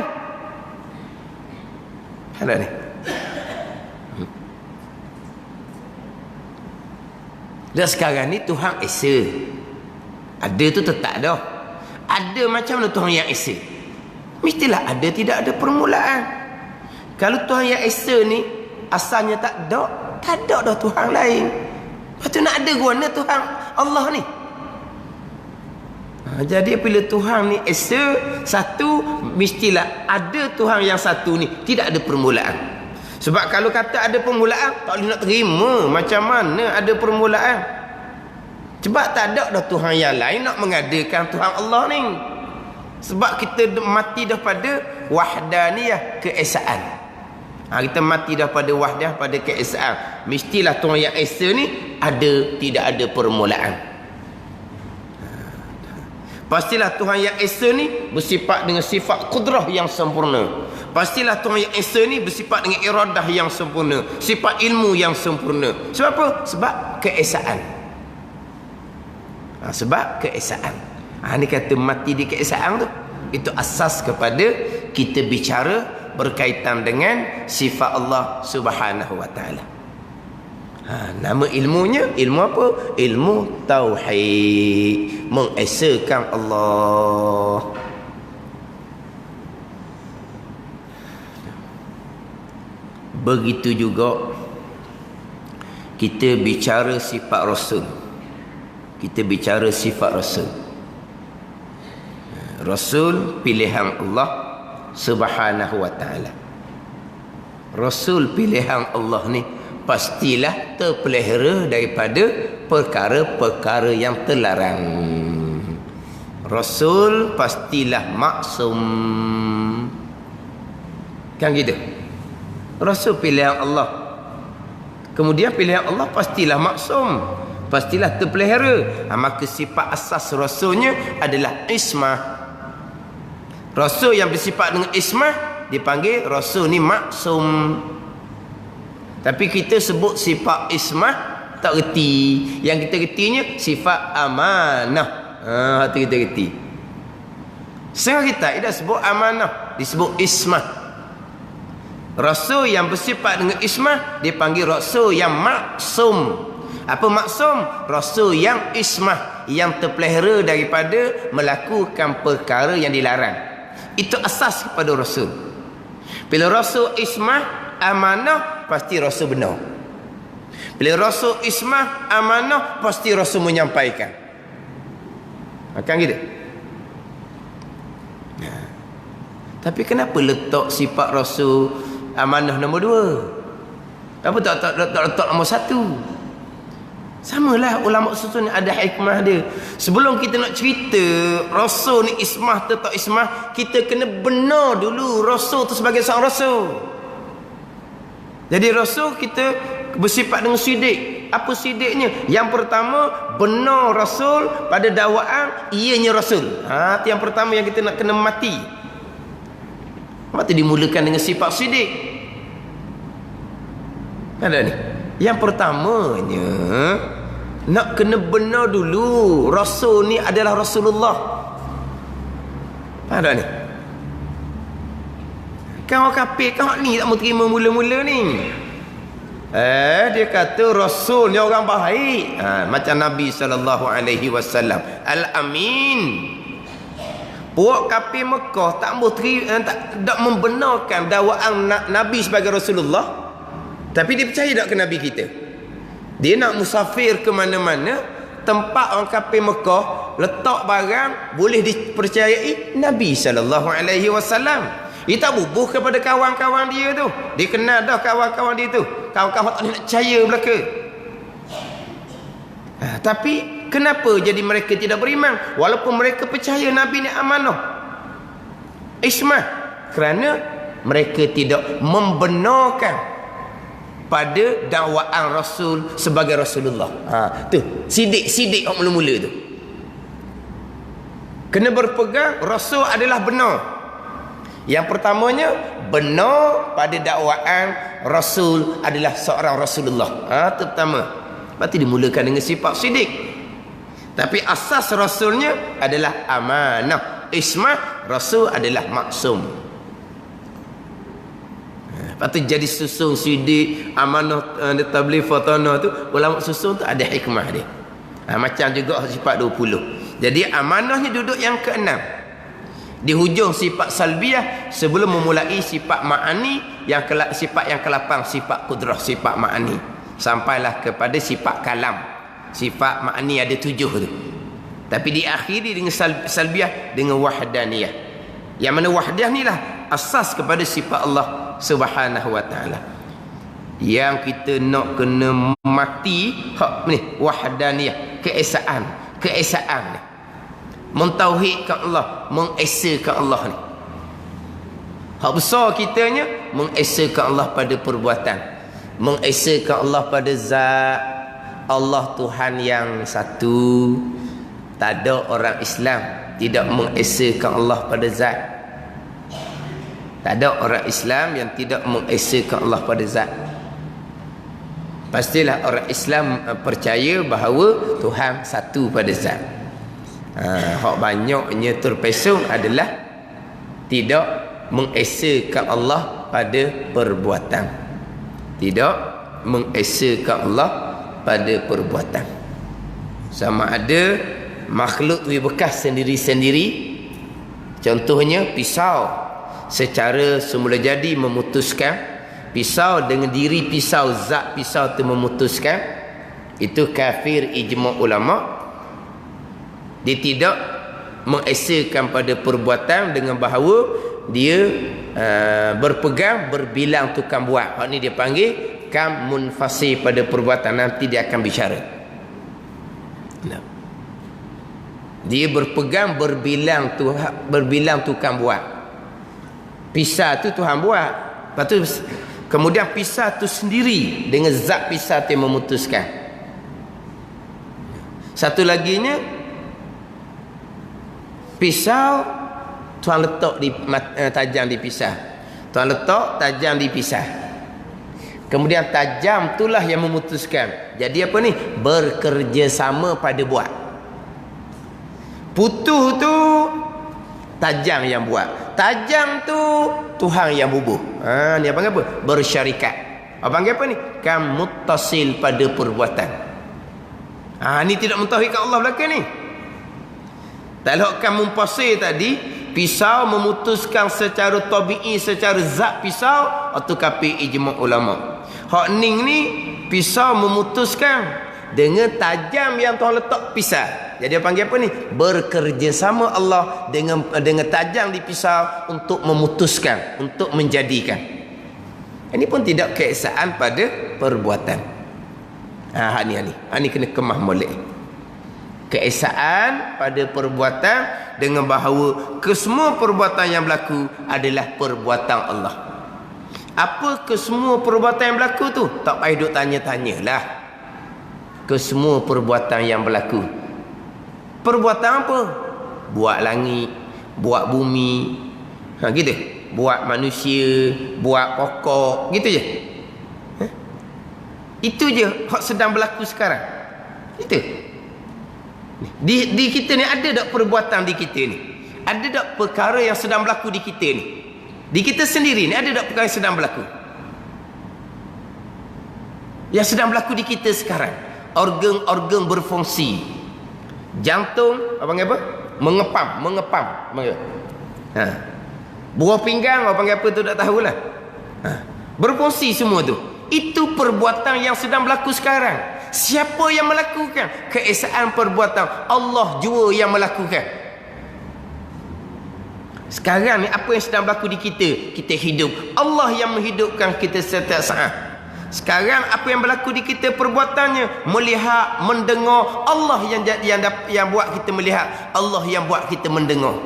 Ada ni. Dan sekarang ni Tuhan Esa. Ada tu tetap dah. Ada macam mana Tuhan yang Esa? Mestilah ada, tidak ada permulaan. Kalau Tuhan yang Esa ni asalnya tak ada dah Tuhan lain. Lepas tu nak ada guna Tuhan Allah ni. Jadi bila Tuhan ni Esa satu, mestilah ada Tuhan yang satu ni tidak ada permulaan. Sebab kalau kata ada permulaan, tak boleh nak terima. Macam mana ada permulaan? Sebab tak ada dah Tuhan yang lain nak mengadakan Tuhan Allah ni. Sebab kita mati dah pada wahdaniyah, keesaan. Kita mati dah pada wahdah, pada keesaan. Mestilah Tuhan yang Esa ni ada, tidak ada permulaan. Pastilah Tuhan yang Esa ni bersifat dengan sifat kudrah yang sempurna. Pastilah Tuhan yang Esa ni bersifat dengan iradah yang sempurna, sifat ilmu yang sempurna. Sebab apa? Sebab keesaan. Sebab keesaan. Ini kata mati di keesaan tu. Itu asas kepada kita bicara berkaitan dengan sifat Allah Subhanahu wa taala. Nama ilmunya ilmu apa? Ilmu tauhid, mengesakan Allah. Begitu juga kita bicara sifat Rasul. Kita bicara sifat Rasul. Rasul pilihan Allah Subhanahu wa taala. Rasul pilihan Allah ni pastilah terpelihara daripada perkara-perkara yang terlarang. Rasul pastilah maksum. Kan gitu? Rasul pilihan Allah. Kemudian pilihan Allah pastilah maksum, pastilah terpelihara. Maka sifat asas Rasulnya adalah ismah. Rasul yang bersifat dengan ismah dipanggil Rasul ni maksum. Tapi kita sebut sifat ismah tak reti. Yang kita retinya sifat amanah. Itu kita reti. Setengah kita tidak sebut amanah, disebut ismah. Rasul yang bersifat dengan ismah dipanggil Rasul yang maksum. Apa maksum? Rasul yang ismah, yang terpelihara daripada melakukan perkara yang dilarang. Itu asas kepada Rasul. Bila Rasul ismah, amanah, pasti Rasul benar. Bila Rasul ismah, amanah, pasti Rasul menyampaikan. Kan gitu? Tapi kenapa letak sifat Rasul amanah nombor 2? Kenapa tak letak nombor 1? Samalah ulama susun ada hikmah dia. Sebelum kita nak cerita rasul ni ismah atau tak ismah, kita kena benar dulu rasul tu sebagai seorang rasul. Jadi rasul kita bersifat dengan sidik. Apa sidiknya? Yang pertama, benar rasul pada dakwaan ianya rasul. Itu yang pertama yang kita nak kena mati. Mati dimulakan dengan sifat sidik. Ada ni. Yang pertamanya, nak kena benar dulu rasul ni adalah Rasulullah. Ada ni. Kan orang kafir kan ni tak mau terima mula-mula ni. Dia kata rasul ni orang baik. Macam Nabi SAW Al-Amin. Puak kafir Mekah tak mau terima, tak membenarkan dakwaan Nabi sebagai Rasulullah. Tapi dia percaya tak ke Nabi kita? Dia nak musafir ke mana-mana, tempat orang kafir Mekah letak barang boleh dipercayai Nabi SAW. Dia tak bubuh kepada kawan-kawan dia tu. Dia kenal dah kawan-kawan dia tu. Kawan-kawan tak nak percaya belaka. Tapi kenapa jadi mereka tidak beriman? Walaupun mereka percaya Nabi ni amanah, ismah. Kerana mereka tidak membenarkan pada dakwaan Rasul sebagai Rasulullah. Tu sidik-sidik orang mula-mula tu. Kena berpegang Rasul adalah benar. Yang pertamanya, benar pada dakwaan Rasul adalah seorang Rasulullah. Itu pertama. Lepas tu dimulakan dengan sifat sidik. Tapi asas Rasulnya adalah amanah, ismah. Rasul adalah maksum. Lepas tu jadi susun sidik, amanah, tabligh fatanah tu, ulama susun tu ada hikmah dia. Macam juga sifat 20. Jadi amanahnya duduk yang ke-6. Di hujung sifat salbiyah sebelum memulai sifat ma'ani, yang sifat yang ke-8 sifat kudrah, sifat ma'ani. Sampailah kepada sifat kalam. Sifat ma'ani ada 7 tu. Tapi diakhiri dengan salbiyah dengan wahdaniyah. Yang mana wahdah ni lah asas kepada sifat Allah Subhanahu wa ta'ala. Yang kita nak kena mati hak ni wahdaniyah, keesaan ni. Mentauhidkan Allah, mengesakan Allah ni. Hak besar kitanya mengesakan Allah pada perbuatan, mengesakan Allah pada zat. Allah Tuhan yang satu. Tak ada orang Islam tidak mengesakan Allah pada zat. Tak ada orang Islam yang tidak mengesakan Allah pada zat. Pastilah orang Islam percaya bahawa Tuhan satu pada zat. Hak banyaknya terpesong adalah tidak mengesakan Allah pada perbuatan. Tidak mengesakan Allah pada perbuatan. Sama ada makhluk tu bekas sendiri-sendiri. Contohnya pisau, secara semula jadi memutuskan. Pisau dengan diri pisau, zat pisau tu memutuskan. Itu kafir ijma' ulama'. Dia tidak mengesakan pada perbuatan dengan bahawa dia berpegang berbilang tukang buat. Hak ni dia panggil kam munfasih pada perbuatan. Nanti dia akan bicara. Dia berpegang berbilang tukang buat. Pisah tu Tuhan buat. Lepas tu kemudian pisah tu sendiri dengan zat pisah tu yang memutuskan. Satu laginya, pisau Tuhan letak di tajam di pisah. Tuhan letak tajam di pisah. Kemudian tajam itulah yang memutuskan. Jadi apa ni? Bekerjasama pada buat. Putuh tu tajam yang buat. Tajam tu Tuhan yang bubuh. Ni apa panggil apa? Bersyarikat. Apa panggil apa ni? Kam muttasil pada perbuatan. Ni tidak mentauhidkan Allah belakang ni. Kalau kan mumpasir tadi, pisau memutuskan secara tabi'i, secara zat pisau, atau kafir ijma' ulama'. Hak ning ni pisau memutuskan dengan tajam yang Tuhan letak pisau. Jadi dia panggil apa ni? Bekerjasama Allah dengan tajam di pisau untuk memutuskan, untuk menjadikan. Ini pun tidak keesaan pada perbuatan. Ni kena kemah molek. Keesaan pada perbuatan dengan bahawa kesemua perbuatan yang berlaku adalah perbuatan Allah. Apa kesemua perbuatan yang berlaku tu? Tak payah duk tanya-tanyalah. Kesemua perbuatan yang berlaku. Perbuatan apa? Buat langit, buat bumi, gitu. Buat manusia, buat pokok, gitu je. Itu je hak sedang berlaku sekarang. Itu. Di kita ni ada tak perbuatan di kita ni? Ada tak perkara yang sedang berlaku di kita ni? Di kita sendiri ni ada tak perkara yang sedang berlaku? Yang sedang berlaku di kita sekarang. Organ-organ berfungsi. Jantung, apa panggil apa? Mengepam. Buah pinggang, apa panggil apa tu tak tahulah. Berfungsi semua tu. Itu perbuatan yang sedang berlaku sekarang. Siapa yang melakukan? Keesaan perbuatan Allah jua yang melakukan. Sekarang ni apa yang sedang berlaku di kita? Kita hidup. Allah yang menghidupkan kita setiap saat. Sekarang apa yang berlaku di kita perbuatannya? Melihat, mendengar. Allah yang buat kita melihat. Allah yang buat kita mendengar.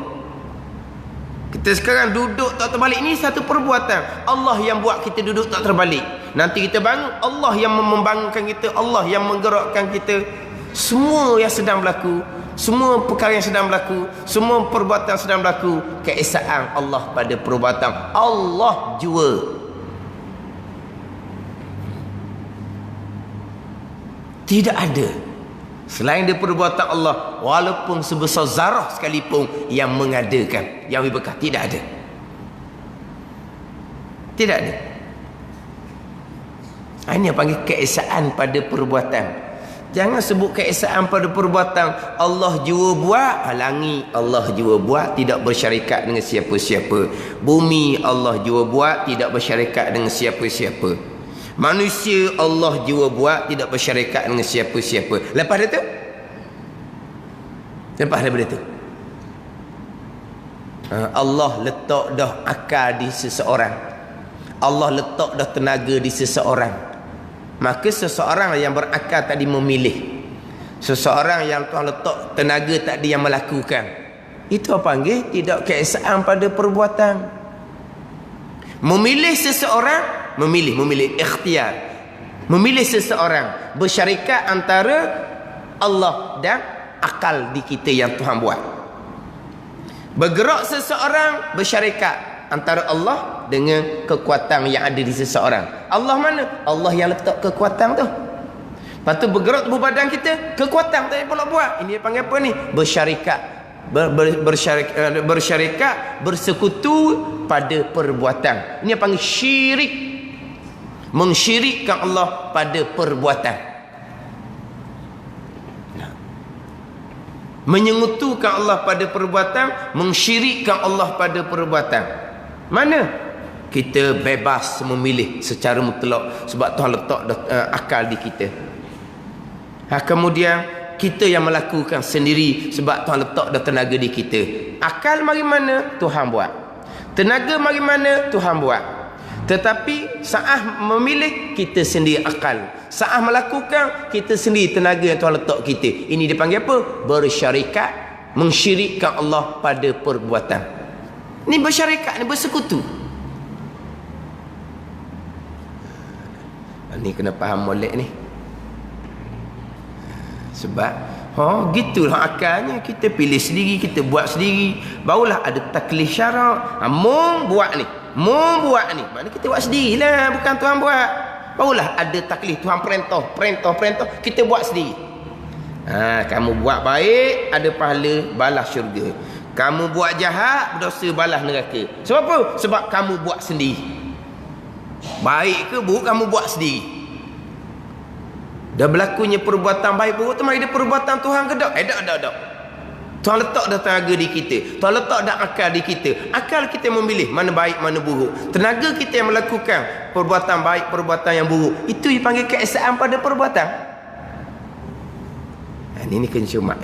Kita sekarang duduk tak terbalik, ini satu perbuatan. Allah yang buat kita duduk tak terbalik. Nanti kita bangun, Allah yang membangunkan kita, Allah yang menggerakkan kita. Semua yang sedang berlaku, semua perkara yang sedang berlaku, semua perbuatan sedang berlaku, keesaan Allah pada perbuatan Allah jua. Tidak ada selain dari perbuatan Allah, walaupun sebesar zarah sekalipun yang mengadakan, yang berkah, tidak ada. Tidak ada. Ini yang panggil keesaan pada perbuatan. Jangan sebut keesaan pada perbuatan Allah jua buat, langit Allah jua buat, tidak bersyarikat dengan siapa-siapa. Bumi Allah jua buat, tidak bersyarikat dengan siapa-siapa. Manusia Allah jua buat, tidak bersyarikat dengan siapa-siapa. Lepas daripada tu Allah letak dah akal di seseorang. Allah letak dah tenaga di seseorang. Maka seseorang yang berakal tadi memilih. Seseorang yang Tuhan letak tenaga tadi yang melakukan. Itu apa panggil? Tidak keesaan pada perbuatan. Memilih seseorang, memilih ikhtiar. Memilih seseorang, bersyarikat antara Allah dan akal di kita yang Tuhan buat. Bergerak seseorang, bersyarikat antara Allah dengan kekuatan yang ada di seseorang. Allah mana? Allah yang letak kekuatan tu. Lepas tu bergerak tubuh badan kita, kekuatan tak pula buat. Ini panggil apa ni? Bersyarikat. Bersyarikat, bersekutu pada perbuatan. Ini panggil syirik. Mensyirikkan Allah pada perbuatan. Menyengutukan Allah pada perbuatan, mensyirikkan Allah pada perbuatan. Mana? Kita bebas memilih secara mutlak sebab Tuhan letak akal di kita. Kemudian kita yang melakukan sendiri sebab Tuhan letak dah tenaga di kita. Akal mari mana? Tuhan buat. Tenaga mari mana? Tuhan buat. Tetapi saat memilih, kita sendiri akal. Saat melakukan, kita sendiri tenaga yang Tuhan letak kita. Ini dipanggil apa? Bersyarikat, mensyirikkan Allah pada perbuatan. Ini bersyarikat, ini bersekutu. Ini kena faham molek ni. Sebab gitulah akalnya. Kita pilih sendiri, kita buat sendiri, barulah ada taklif syarak. Mung buat ni, maknanya kita buat sendirilah, bukan Tuhan buat. Barulah ada taklif, Tuhan perintah, kita buat sendiri. Kamu buat baik, ada pahala, balas syurga. Kamu buat jahat, berdosa, balas neraka. Sebab apa? Sebab kamu buat sendiri. Baik ke buruk, kamu buat sendiri. Dah berlakunya perbuatan baik buruk tu, mari dia perbuatan Tuhan ke tak? Tak. Tuhan letak dah tenaga di kita. Tuhan letak dah akal di kita. Akal kita memilih mana baik, mana buruk. Tenaga kita yang melakukan perbuatan baik, perbuatan yang buruk. Itu dipanggil keesaan pada perbuatan. Ini kencumak.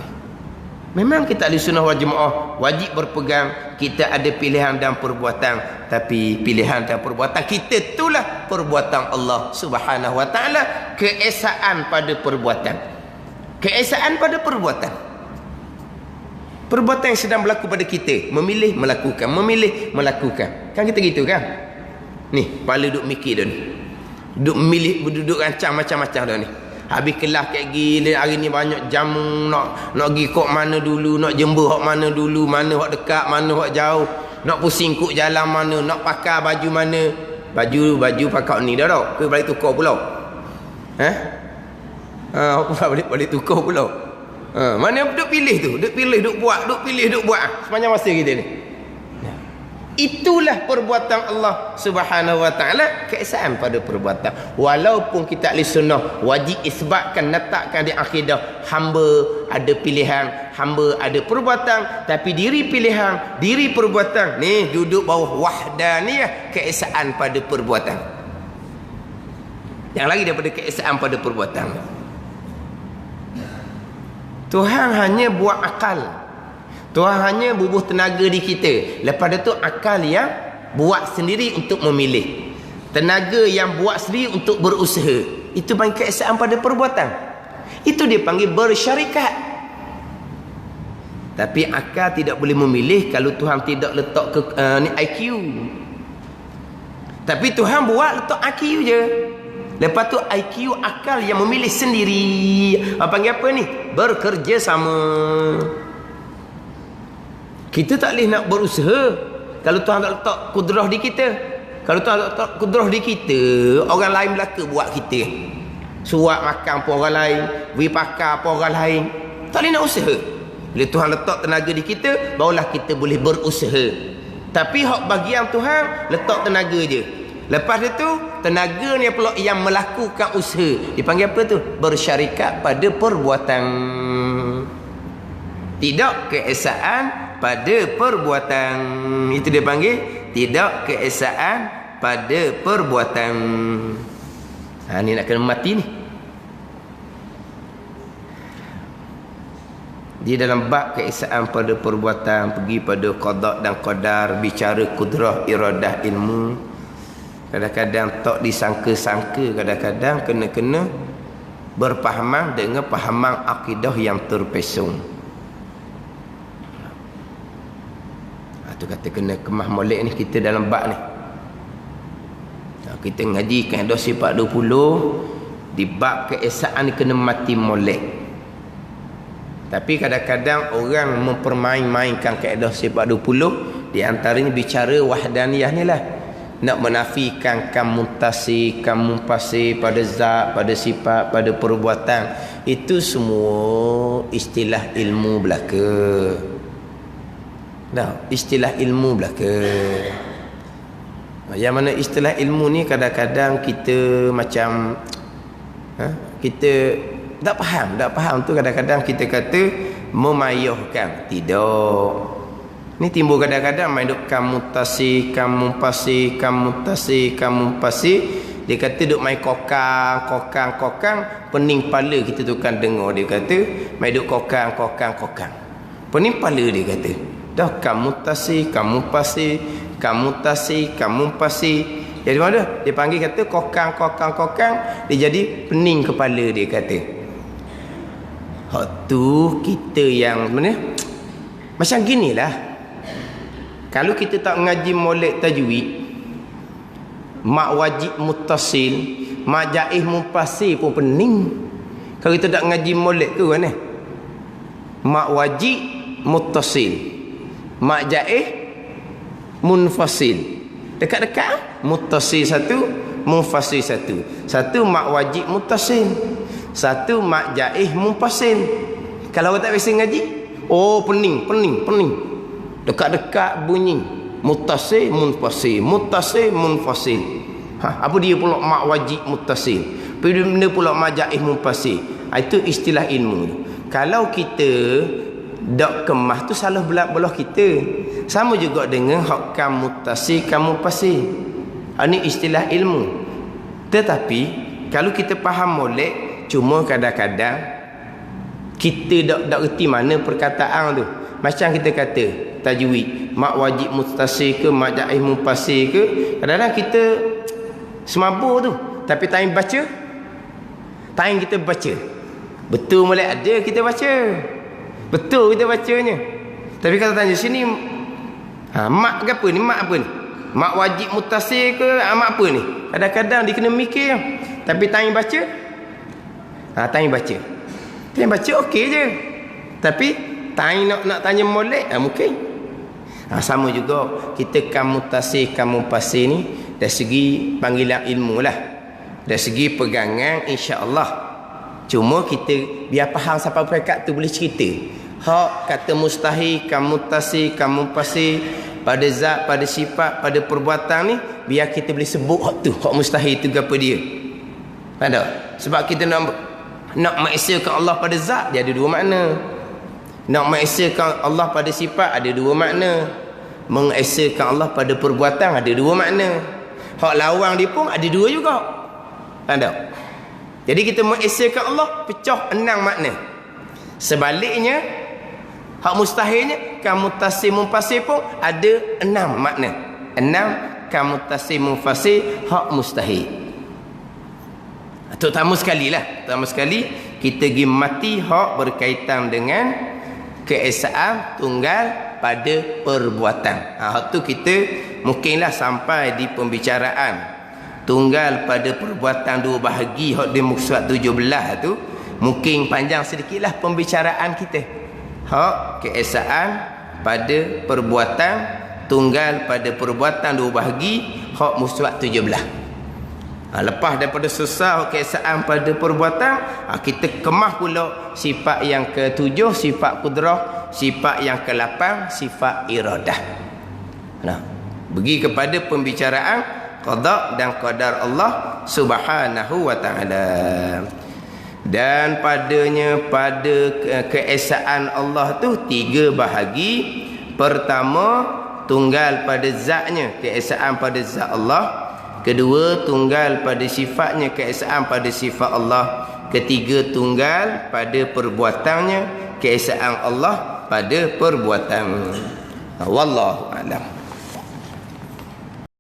Memang kita ahli sunnah wal jemaah wajib berpegang kita ada pilihan dan perbuatan. Tapi pilihan dan perbuatan kita itulah perbuatan Allah Subhanahu wa ta'ala. keesaan pada perbuatan. Keesaan pada perbuatan. Perbuatan yang sedang berlaku pada kita, memilih melakukan, memilih melakukan. Kan kita gitu kan? Ni, kepala duk mikir dah ni. Duk milih, duduk rancang macam-macam dah ni. Habis kelas kayak gila, hari ni banyak jamu, nak pergi kok mana dulu, nak jember hok mana dulu, mana hok dekat, mana hok jauh, nak pusing kok jalan mana, nak pakai baju mana. Baju pakai ni dah tak? Ke balik tukar pula? Balik tukar pula. Mana duk pilih tu? Duk pilih, duk buat. Sepanjang masa kita ni. Itulah perbuatan Allah Subhanahu wa taala, keesaan pada perbuatan. Walaupun kita ahli sunnah wajib isbatkan, letakkan di akidah, hamba ada pilihan, hamba ada perbuatan, tapi diri pilihan, diri perbuatan ni duduk bawah wahdaniyah, keesaan pada perbuatan. Yang lagi daripada keesaan pada perbuatan. Tuhan hanya buat akal. Tuhan hanya bubuh tenaga di kita. Lepas itu akal yang buat sendiri untuk memilih. Tenaga yang buat sendiri untuk berusaha. Itu panggil keesaan pada perbuatan. Itu dia panggil bersyarikat. Tapi akal tidak boleh memilih kalau Tuhan tidak letak ke IQ. Tapi Tuhan buat letak IQ je. Lepas tu IQ akal yang memilih sendiri. Panggil apa ni? Bekerjasama. Kita tak boleh nak berusaha kalau Tuhan tak letak kudrah di kita. Kalau Tuhan tak letak kudrah di kita, orang lain belaka buat kita. Suap makan pun orang lain, beri pakar pun orang lain. Tak boleh nak usaha. Bila Tuhan letak tenaga di kita, barulah kita boleh berusaha. Tapi hak bagian Tuhan letak tenaga je. Lepas itu tenaga ni pula yang melakukan usaha. Dipanggil apa tu? Bersyarikat pada perbuatan. Tidak keesaan pada perbuatan. Itu dia panggil tidak keesaan pada perbuatan. Ni nak kena mati ni. Di dalam bab keesaan pada perbuatan, pergi pada qada dan qadar, bicara kudrah, iradah, ilmu. Kadang-kadang tak disangka-sangka, kadang-kadang kena-kena berpahaman dengan pahaman akidah yang terpesong. Tu kata kena kemah molek ni kita dalam bab ni. Kita ngaji kaedah sifat 20 di bab keesaan ni kena mati molek. Tapi kadang-kadang orang mempermain-mainkan kaedah sifat 20, di antaranya bicara wahdaniyah ni lah. Nak menafikan kamutasi, kamumpasi pada zat, pada sifat, pada perbuatan. Itu semua istilah ilmu belaka. Istilah ilmu belaka. Yang mana istilah ilmu ni kadang-kadang kita macam kita tak faham tu, kadang-kadang kita kata memayahkan. Tidak. Ni timbul kadang-kadang main duk kamutasi. Dia kata duk main kokang, pening pala kita tu kan dengar dia kata main duk kokang. Pening pala dia kata. Dah kamutasi. Jadi mana? Dia panggil kata kokang. Dia jadi pening kepala dia kata. Hak tu kita yang mana? Macam ginilah. Kalau kita tak ngaji molek tajwid, mak wajib muttasil, mak jaih mufassir pun pening. Kalau kita tak ngaji molek tu kan mak wajib muttasil, mak jaih munfasil. Dekat-dekat muttasil satu, munfasil satu. Satu mak wajib muttasil, satu mak jaih munfasil. Kalau orang tak biasa ngaji, pening. Dekat-dekat bunyi muttasil munfasil. Apa dia pula mak wajib muttasil, benda pula mak jaih munfasil. Itu istilah ilmu. Kalau kita dak kemah tu salah belah kita. Sama juga dengan hak kamutasi munfasil. Ini istilah ilmu. Tetapi kalau kita faham molek, cuma kadang-kadang kita dak reti mana perkataan tu. Macam kita kata tajwid, mak wajib muttasil ke mak jaih munfasil ke, kadang-kadang kita semabur tu, tapi time baca time kita baca. Betul mulai ada kita baca. Betul kita bacanya. Tapi kalau tanya sini, mak ke apa ni? Mak apa ni? Mak wajib mutasir ke? Mak apa ni? Kadang-kadang dia kena mikir. Tapi tanya baca, tanya baca. Tanya baca okey je. Tapi tanya nak tanya molek, mungkin. Sama juga kita kamu tasih kamu pasir ni dari segi panggilan ilmu lah, dari segi pegangan insya-Allah. Cuma kita biar faham sampai peringkat tu boleh cerita. Hak kata mustahil kamu tasih kamu pasir pada zat, pada sifat, pada perbuatan ni biar kita boleh sebut hak tu, hak mustahil tu apa dia. Ada. Sebab kita nak mengesakan Allah pada zat, dia ada dua makna. Nak mengesakan Allah pada sifat ada dua makna. Mengesakan Allah pada perbuatan ada dua makna. Hak lawang dia pun ada dua juga. Ada. Jadi kita mengesakan Allah pecah 6 makna. Sebaliknya hak mustahilnya kamu tasih munfasir pun ada 6 makna. 6 kamu tasih munfasir hak mustahil. Terutama sekali kita pergi mati hak berkaitan dengan keesaan tunggal pada perbuatan. Hak tu kita mungkinlah sampai di pembicaraan tunggal pada perbuatan dua bahagi hak di muka surat 17 tu, mungkin panjang sedikitlah pembicaraan kita. Hak keesaan pada perbuatan tunggal pada perbuatan dua bahagi hak muka surat 17. Lepas daripada selesai keesaan pada perbuatan, kita kemah pula sifat yang ke-7, sifat kudrah, sifat yang ke-8, sifat iradah. Pergi kepada pembicaraan qada dan qadar Allah Subhanahu wa taala. Dan padanya pada keesaan Allah tu 3 bahagi. Pertama, tunggal pada zatnya, keesaan pada zat Allah. Kedua, tunggal pada sifatnya, keesaan pada sifat Allah. Ketiga, tunggal pada perbuatannya, keesaan Allah pada perbuatan. Wallahu a'lam.